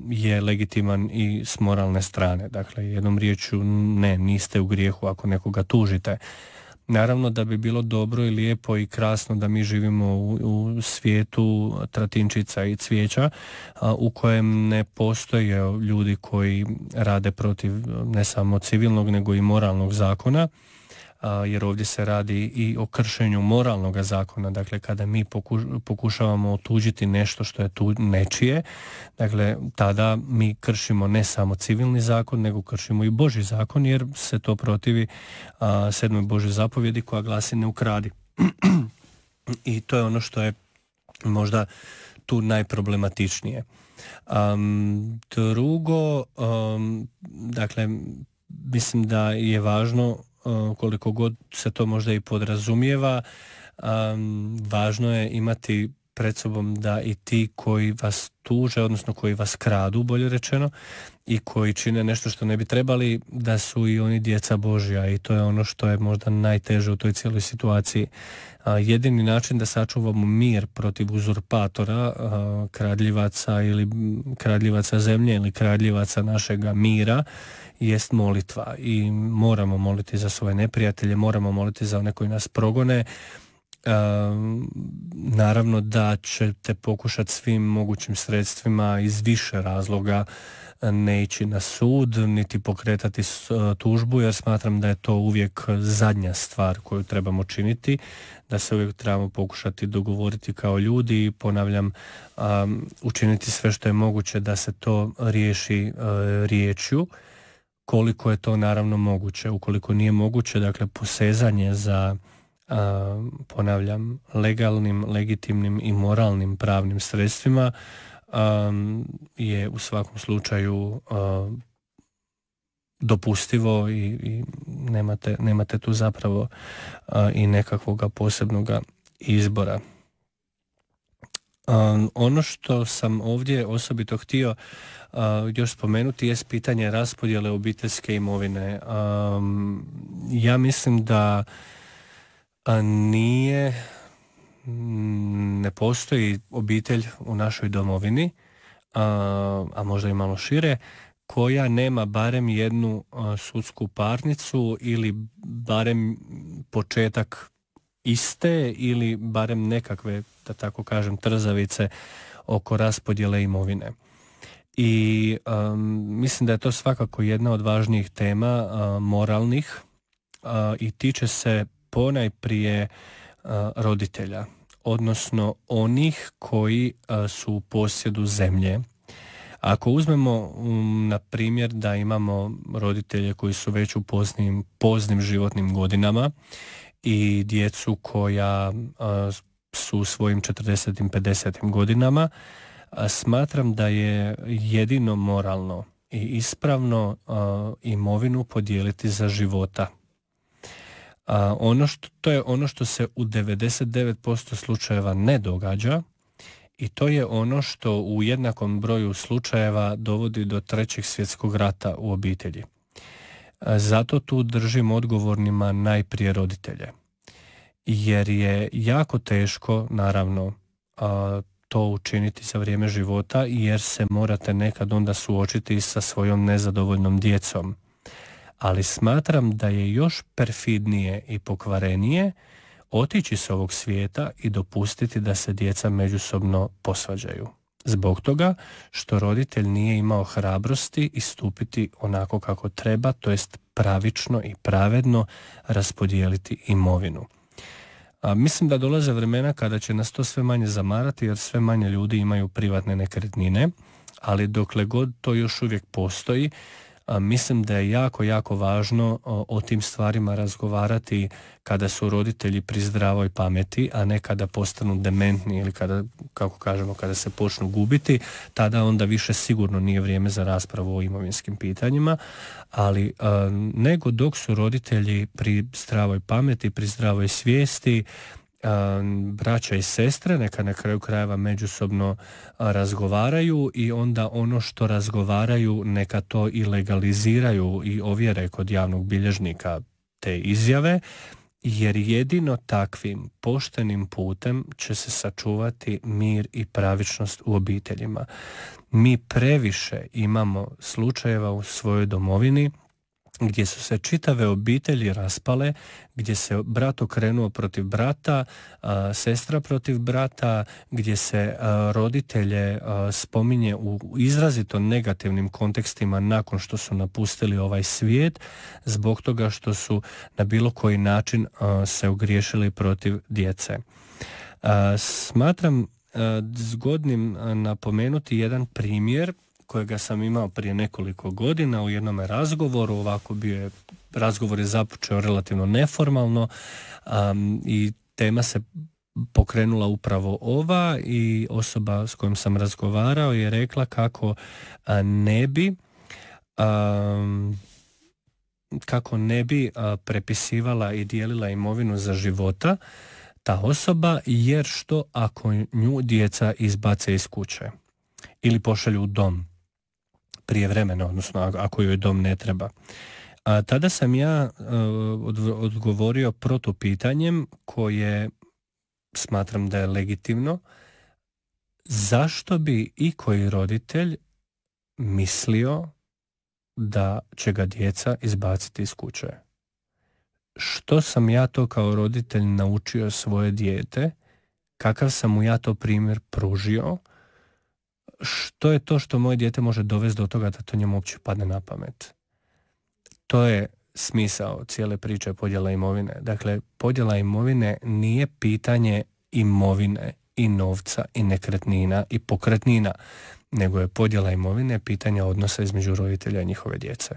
A: je legitiman i s moralne strane. Dakle, jednom riječju ne, niste u grijehu ako nekoga tužite. Naravno da bi bilo dobro i lijepo i krasno da mi živimo u svijetu tratinčica i cvijeća u kojem ne postoje ljudi koji rade protiv ne samo civilnog nego i moralnog zakona, jer ovdje se radi i o kršenju moralnog zakona. Dakle, kada mi pokušavamo otuđiti nešto što je tu nečije, dakle, tada mi kršimo ne samo civilni zakon, nego kršimo i Božji zakon, jer se to protivi 7. Božjoj zapovjedi koja glasi ne ukradi. I to je ono što je možda tu najproblematičnije. Drugo, dakle, mislim da je važno, koliko god se to možda i podrazumijeva, važno je imati pred sobom da i ti koji vas tuže, odnosno koji vas kradu, bolje rečeno, i koji čine nešto što ne bi trebali, da su i oni djeca Božja, i to je ono što je možda najteže u toj cijeloj situaciji. Jedini način da sačuvamo mir protiv uzurpatora, kradljivaca ili kradljivaca zemlje ili kradljivaca našega mira, jest molitva, i moramo moliti za svoje neprijatelje, moramo moliti za one koji nas progone, Naravno da ćete pokušati svim mogućim sredstvima iz više razloga ne ići na sud, niti pokretati tužbu, jer smatram da je to uvijek zadnja stvar koju trebamo činiti, da se uvijek trebamo pokušati dogovoriti kao ljudi i ponavljam, učiniti sve što je moguće da se to riješi riječju, koliko je to naravno moguće. Ukoliko nije moguće, dakle posezanje za ponavljam, legalnim, legitimnim i moralnim pravnim sredstvima je u svakom slučaju dopustivo i nemate tu zapravo i nekakvoga posebnoga izbora. Ono što sam ovdje osobito htio još spomenuti je pitanje raspodjele obiteljske imovine. Ja mislim da ne postoji obitelj u našoj domovini, a možda i malo šire, koja nema barem jednu sudsku parnicu ili barem početak iste ili barem nekakve, da tako kažem, trzavice oko raspodjele imovine. I mislim da je to svakako jedna od važnijih tema moralnih i tiče se ponajprije roditelja, odnosno onih koji su u posjedu zemlje. Ako uzmemo na primjer da imamo roditelje koji su već u poznim životnim godinama i djecu koja su u svojim 40. 50. godinama, smatram da je jedino moralno i ispravno imovinu podijeliti za života. To je ono što se u 99% slučajeva ne događa i to je ono što u jednakom broju slučajeva dovodi do 3. svjetskog rata u obitelji. Zato tu držim odgovornima najprije roditelje. Jer je jako teško, naravno, to učiniti za vrijeme života jer se morate nekad onda suočiti sa svojom nezadovoljnom djecom. Ali smatram da je još perfidnije i pokvarenije otići s ovog svijeta i dopustiti da se djeca međusobno posvađaju. Zbog toga što roditelj nije imao hrabrosti istupiti onako kako treba, to jest pravično i pravedno raspodijeliti imovinu. Mislim da dolaze vremena kada će nas to sve manje zamarati jer sve manje ljudi imaju privatne nekretnine, ali dokle god to još uvijek postoji, mislim da je jako, jako važno o tim stvarima razgovarati kada su roditelji pri zdravoj pameti, a ne kada postanu dementni ili kada, kako kažemo, kada se počnu gubiti, tada onda više sigurno nije vrijeme za raspravu o imovinskim pitanjima, ali nego dok su roditelji pri zdravoj pameti, pri zdravoj svijesti, braća i sestre neka na kraju krajeva međusobno razgovaraju i onda ono što razgovaraju neka to i legaliziraju i ovjere kod javnog bilježnika te izjave, jer jedino takvim poštenim putem će se sačuvati mir i pravičnost u obiteljima. Mi previše imamo slučajeva u svojoj domovini gdje su se čitave obitelji raspale, gdje se brat okrenuo protiv brata, sestra protiv brata, gdje se roditelje spominje u izrazito negativnim kontekstima nakon što su napustili ovaj svijet, zbog toga što su na bilo koji način se ogriješili protiv djece. Smatram zgodnim napomenuti jedan primjer kojega sam imao prije nekoliko godina u jednom razgovoru. Ovako razgovor je započeo relativno neformalno i tema se pokrenula upravo ova i osoba s kojom sam razgovarao je rekla kako ne bi prepisivala i dijelila imovinu za života ta osoba, jer što ako nju djeca izbace iz kuće ili pošalju u dom prijevremeno, odnosno ako joj dom ne treba. Tada sam ja odgovorio protupitanjem koje smatram da je legitimno. Zašto bi ikoji roditelj mislio da će ga djeca izbaciti iz kuće? što sam ja to kao roditelj naučio svoje dijete, kakav sam mu ja to primjer pružio, što je to što moje dijete može dovesti do toga da to njemu uopće padne na pamet. To je smisao cijele priče podjela imovine. Dakle, podjela imovine nije pitanje imovine i novca i nekretnina i pokretnina, nego je podjela imovine pitanje odnosa između roditelja i njihove djece.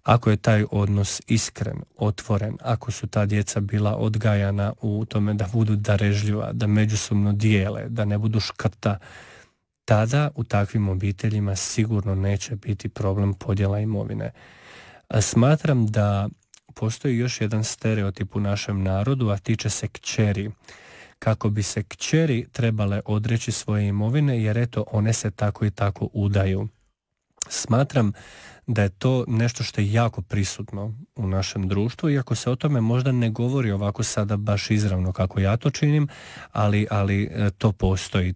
A: Ako je taj odnos iskren, otvoren, ako su ta djeca bila odgajana u tome da budu darežljiva, da međusobno dijele, da ne budu škrta, tada u takvim obiteljima sigurno neće biti problem podjela imovine. Smatram da postoji još jedan stereotip u našem narodu, a tiče se kćeri. Kako bi se kćeri trebale odreći svoje imovine, jer eto, one se tako i tako udaju. Smatram da je to nešto što je jako prisutno u našem društvu, iako se o tome možda ne govori ovako sada baš izravno kako ja to činim, ali to postoji.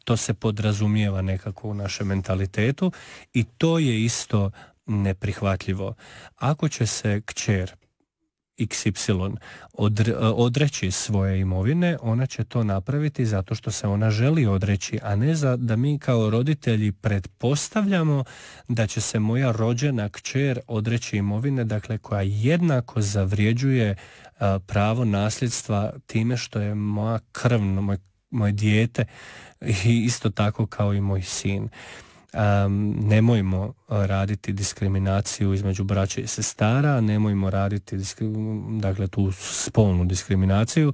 A: To se podrazumijeva nekako u našem mentalitetu i to je isto neprihvatljivo. Ako će se kćer XY odreći svoje imovine, ona će to napraviti zato što se ona želi odreći, a ne da mi kao roditelji pretpostavljamo da će se moja rođena kćer odreći imovine, dakle koja jednako zavređuje pravo nasljedstva time što je moja krv, moje dijete i isto tako kao i moj sin. Nemojmo raditi diskriminaciju između braće i sestara, nemojmo raditi dakle tu spolnu diskriminaciju,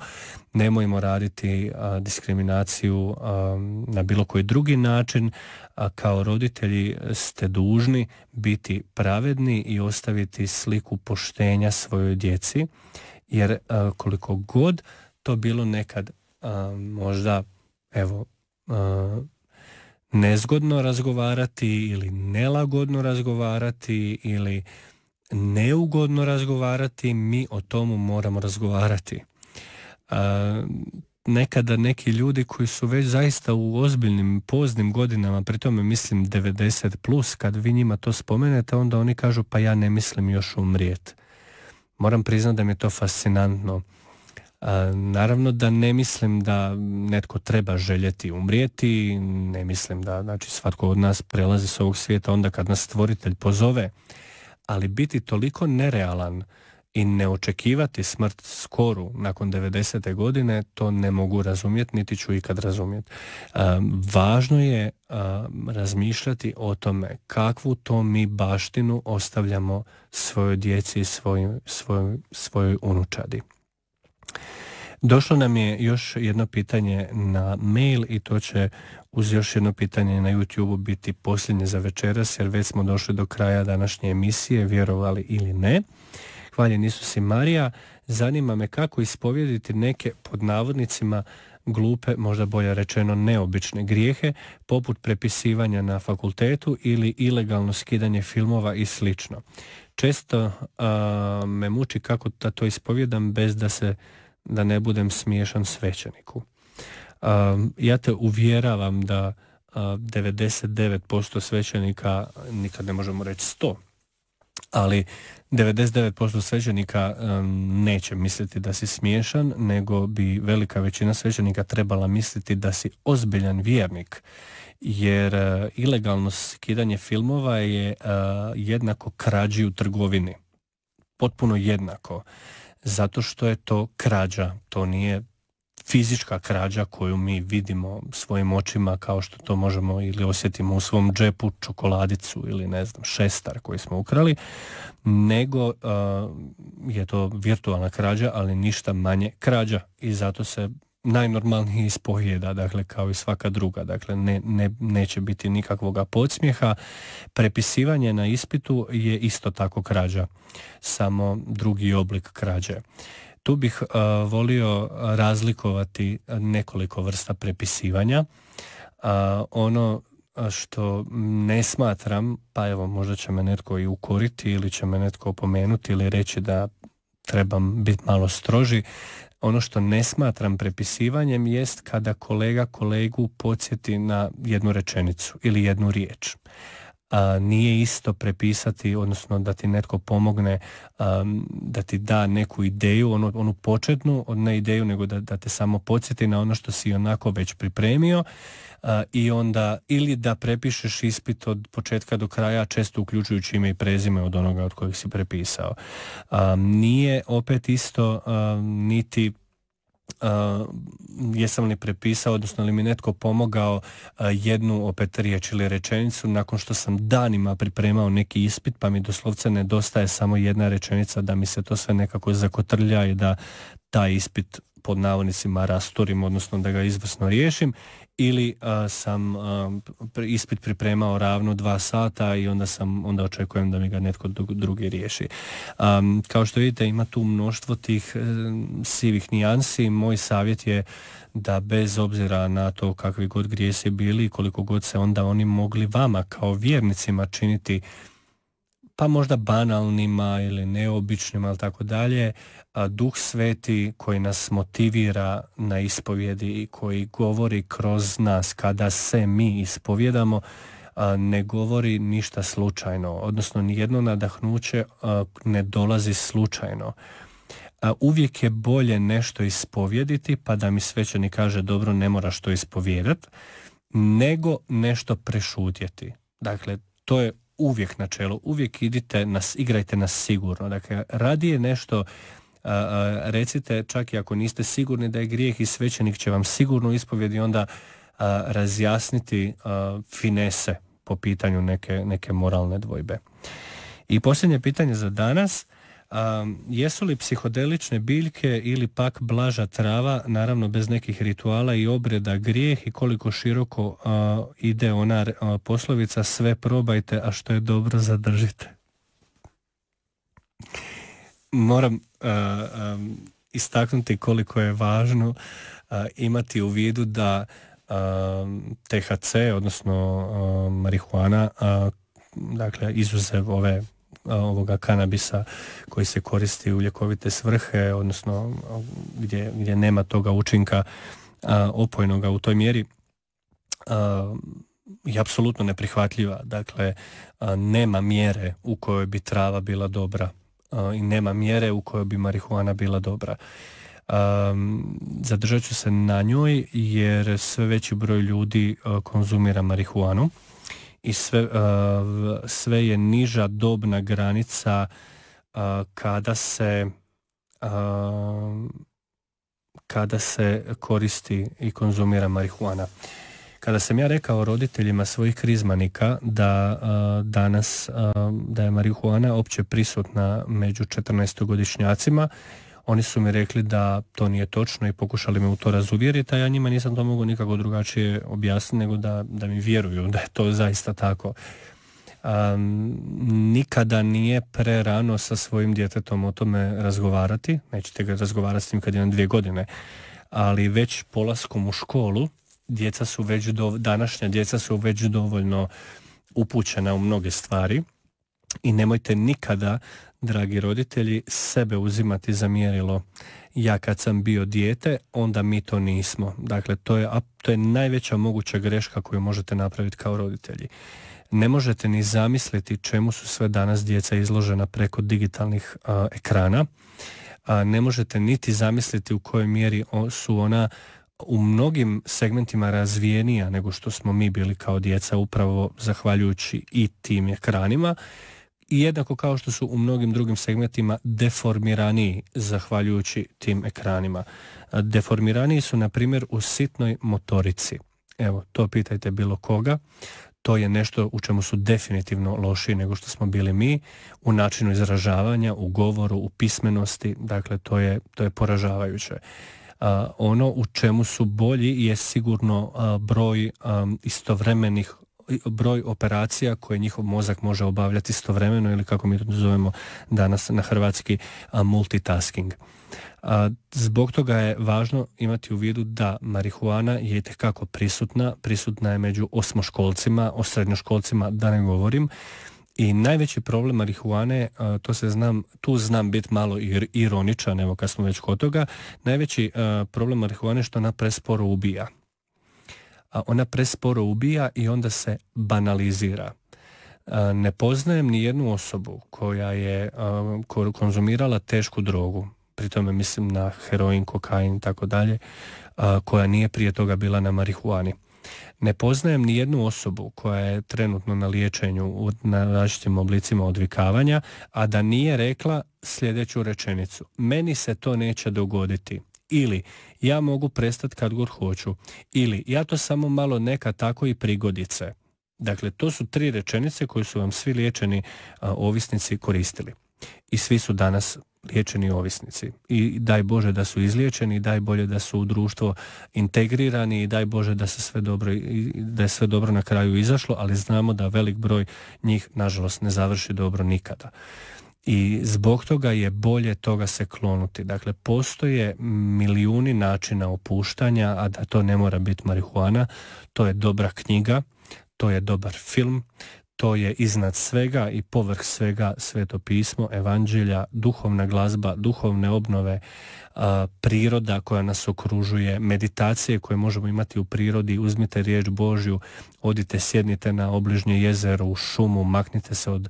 A: nemojmo raditi diskriminaciju na bilo koji drugi način. Kao roditelji ste dužni biti pravedni i ostaviti sliku poštenja svojoj djeci, jer koliko god to bilo nekad možda nezgodno razgovarati ili nelagodno razgovarati ili neugodno razgovarati, mi o tomu moramo razgovarati. Nekada neki ljudi koji su već zaista u ozbiljnim poznim godinama, pri tome mislim 90 plus, kad vi njima to spomenete, onda oni kažu pa ja ne mislim još umrijet. Moram priznati da mi je to fascinantno. Naravno da ne mislim da netko treba željeti umrijeti, ne mislim da znači, svatko od nas prelazi s ovog svijeta onda kad nas stvoritelj pozove, ali biti toliko nerealan i ne očekivati smrt skoru nakon 90. godine, to ne mogu razumjeti, niti ću ikad razumjeti. Važno je razmišljati o tome kakvu to mi baštinu ostavljamo svojoj djeci i svojoj unučadi. Došlo nam je još jedno pitanje na mail i to će uz još jedno pitanje na YouTube biti posljednje za večeras, jer već smo došli do kraja današnje emisije, vjerovali ili ne. Hvaljen Isus i Marija. Zanima me kako ispovjediti neke pod navodnicima glupe, možda bolje rečeno neobične grijehe, poput prepisivanja na fakultetu ili ilegalno skidanje filmova i slično. Često me muči kako da to ispovjedam bez da ne budem smiješan svećeniku. Ja te uvjeravam da 99% svećenika, nikad ne možemo reći 100, ali 99% svećenika neće misliti da si smiješan, nego bi velika većina svećenika trebala misliti da si ozbiljan vjernik, jer ilegalno skidanje filmova je jednako krađi u trgovini. Potpuno jednako. Zato što je to krađa, to nije fizička krađa koju mi vidimo svojim očima kao što to možemo ili osjetimo u svom džepu čokoladicu ili ne znam šestar koji smo ukrali, nego je to virtualna krađa, ali ništa manje krađa i zato se najnormalnije ispovijeda, dakle kao i svaka druga, dakle neće biti nikakvoga podsmijeha. Prepisivanje na ispitu je isto tako krađa, samo drugi oblik krađe. Tu bih volio razlikovati nekoliko vrsta prepisivanja. Ono što ne smatram, pa evo možda će me netko i ukoriti ili će me netko opomenuti ili reći da trebam biti malo stroži. Ono što ne smatram prepisivanjem jest kada kolega kolegu podsjeti na jednu rečenicu ili jednu riječ. Nije isto prepisati, odnosno da ti netko pomogne, da ti da neku ideju, onu početnu, ne ideju, nego da te samo podsjeti na ono što si onako već pripremio, i onda ili da prepišeš ispit od početka do kraja, često uključujući ime i prezime od onoga od kojeg si prepisao. Nije opet isto niti jesam li prepisao, odnosno li mi netko pomogao jednu opet riječ ili rečenicu nakon što sam danima pripremao neki ispit, pa mi doslovce nedostaje samo jedna rečenica da mi se to sve nekako zakotrlja i da taj ispit pod navodnicima rasturim, odnosno da ga izvrsno riješim, ili sam ispit pripremao ravno 2 sata i onda očekujem da mi ga netko drugi riješi. Kao što vidite, ima tu mnoštvo tih sivih nijansi. Moj savjet je da bez obzira na to kakvi god grijesi bili i koliko god se onda oni mogli vama kao vjernicima činiti pa možda banalnima ili neobičnima ili tako dalje, Duh Sveti koji nas motivira na ispovjedi i koji govori kroz nas kada se mi ispovjedamo, ne govori ništa slučajno, odnosno nijedno nadahnuće ne dolazi slučajno. Uvijek je bolje nešto ispovjediti pa da mi svećenik kaže dobro, ne moraš to ispovjedat, nego nešto prešutjeti. Dakle, to je uvijek načelo, uvijek igrajte nas sigurno. Dakle, radije nešto recite, čak i ako niste sigurni da je grijeh, i svećenik će vam sigurno ispovjedi onda razjasniti finese po pitanju neke moralne dvojbe. I posljednje pitanje za danas, jesu li psihodelične biljke ili pak blaža trava, naravno bez nekih rituala i obreda, grijeh, i koliko široko ide ona poslovica sve probajte, a što je dobro zadržite? Moram istaknuti koliko je važno imati u vidu da THC, odnosno marihuana, dakle izuzev ovoga kanabisa koji se koristi u ljekovite svrhe, odnosno gdje nema toga učinka opojnoga u toj mjeri, je apsolutno neprihvatljiva. Dakle, nema mjere u kojoj bi trava bila dobra i nema mjere u kojoj bi marihuana bila dobra. Zadržat ću se na njoj jer sve veći broj ljudi konzumira marihuanu i sve je niža dobna granica kada se koristi i konzumira marihuana. Kada sam ja rekao roditeljima svojih krizmanika da danas da je marihuana opće prisutna među 14-godišnjacima, oni su mi rekli da to nije točno i pokušali me u to razuvjeriti, a ja njima nisam to mogao nikako drugačije objasniti nego da mi vjeruju da je to zaista tako. Nikada nije prerano sa svojim djetetom o tome razgovarati, nećete ga razgovarati s njim kad je na 2 godine, ali već polaskom u školu današnja djeca su već dovoljno upućena u mnoge stvari i nemojte nikada, dragi roditelji, sebe uzimati za mjerilo. Ja kad sam bio dijete, onda mi to nismo. Dakle, to je najveća moguća greška koju možete napraviti kao roditelji. Ne možete ni zamisliti čemu su sve danas djeca izložena preko digitalnih ekrana. Ne možete niti zamisliti u kojoj mjeri su ona u mnogim segmentima razvijenija nego što smo mi bili kao djeca, upravo zahvaljujući i tim ekranima, i jednako kao što su u mnogim drugim segmentima deformiraniji zahvaljujući tim ekranima. Deformiraniji su, na primjer, u sitnoj motorici. Evo, to pitajte bilo koga. To je nešto u čemu su definitivno lošiji nego što smo bili mi, u načinu izražavanja, u govoru, u pismenosti. Dakle, to je poražavajuće. Ono u čemu su bolji je sigurno broj operacija koje njihov mozak može obavljati istovremeno, ili kako mi to zovemo danas na hrvatski multitasking. Zbog toga je važno imati u vidu da marihuana je itekako prisutna je među osmoškolcima, o srednjoškolcima da ne govorim. I najveći problem marihuane, tu znam biti malo ironičan, evo kad smo već kod toga, najveći problem marihuane je što ona presporo ubija. Ona presporo ubija i onda se banalizira. Ne poznajem ni jednu osobu koja je konzumirala tešku drogu, pri tome mislim na heroin, kokain i tako dalje, koja nije prije toga bila na marihuani. Ne poznajem ni jednu osobu koja je trenutno na liječenju na različitim oblicima odvikavanja, a da nije rekla sljedeću rečenicu: meni se to neće dogoditi, ili ja mogu prestati kad god hoću, ili ja to samo malo neka tako i prigodice. Dakle, to su 3 rečenice koje su vam svi liječeni ovisnici koristili. I svi su danas liječeni ovisnici. I daj Bože da su izliječeni, daj Bože da su u društvo integrirani i daj Bože da je sve dobro na kraju izašlo, ali znamo da velik broj njih, nažalost, ne završi dobro nikada. I zbog toga je bolje toga se klonuti. Dakle, postoje milijuni načina opuštanja, a da to ne mora biti marihuana. To je dobra knjiga, to je dobar film, to je iznad svega i povrh svega Sveto pismo, evanđelja, duhovna glazba, duhovne obnove, priroda koja nas okružuje, meditacije koje možemo imati u prirodi. Uzmite riječ Božju, odite, sjednite na obližnje jezero, u šumu, maknite se od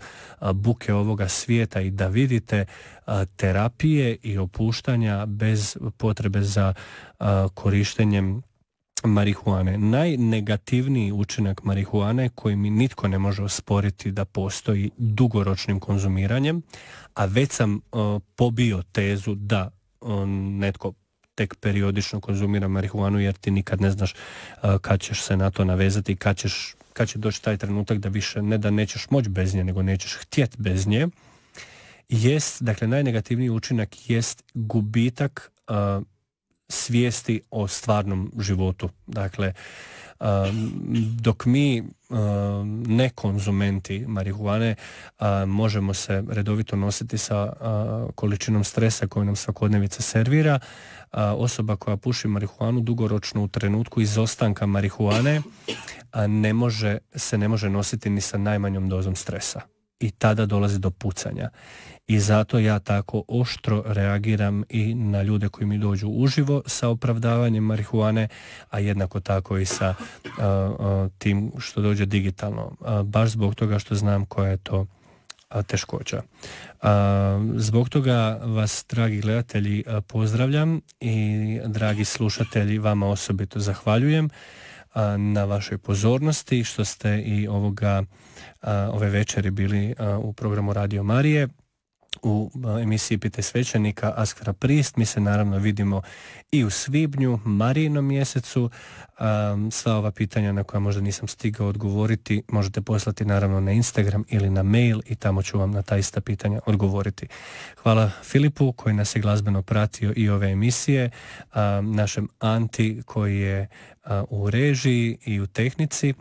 A: buke ovoga svijeta i da vidite terapije i opuštanja bez potrebe za korištenjem marihuane. Najnegativniji učinak marihuane koji mi nitko ne može osporiti da postoji dugoročnim konzumiranjem, a već sam pobio tezu da netko tek periodično konzumira marihuanu jer ti nikad ne znaš kad ćeš se na to navezati, kad će doći taj trenutak da više ne da nećeš moći bez nje, nego nećeš htjeti bez nje. Dakle, najnegativniji učinak jest gubitak svijesti o stvarnom životu. Dakle, dok mi ne konzumenti marihuane možemo se redovito nositi sa količinom stresa koju nam svakodnevica servira, osoba koja puši marihuanu dugoročno u trenutku izostanka marihuane ne može nositi ni sa najmanjom dozom stresa. I tada dolazi do pucanja. I zato ja tako oštro reagiram i na ljude koji mi dođu uživo sa opravdavanjem marihuane, a jednako tako i sa tim što dođe digitalno. Baš zbog toga što znam koja je to teškoća. Zbog toga vas, dragi gledatelji, pozdravljam i dragi slušatelji, vama osobito zahvaljujem na vašoj pozornosti što ste i ove večeri bili u programu Radio Marije u emisiji Pitaj svećenika Ask fra Priest. Mi se naravno vidimo i u svibnju, Marijinom mjesecu. Sva ova pitanja na koja možda nisam stigao odgovoriti možete poslati naravno na Instagram ili na mail i tamo ću vam na ta ista pitanja odgovoriti. Hvala Filipu koji nas je glazbeno pratio i ove emisije, našem Anti koji je u režiji i u tehnici,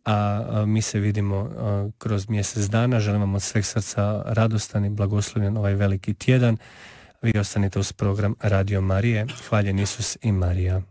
A: a mi se vidimo kroz mjesec dana. Želim vam od sveg srca radostan i blagoslovljen ovaj veliki tjedan. Vi ostanite uz program Radio Marije. Hvaljen Isus i Marija.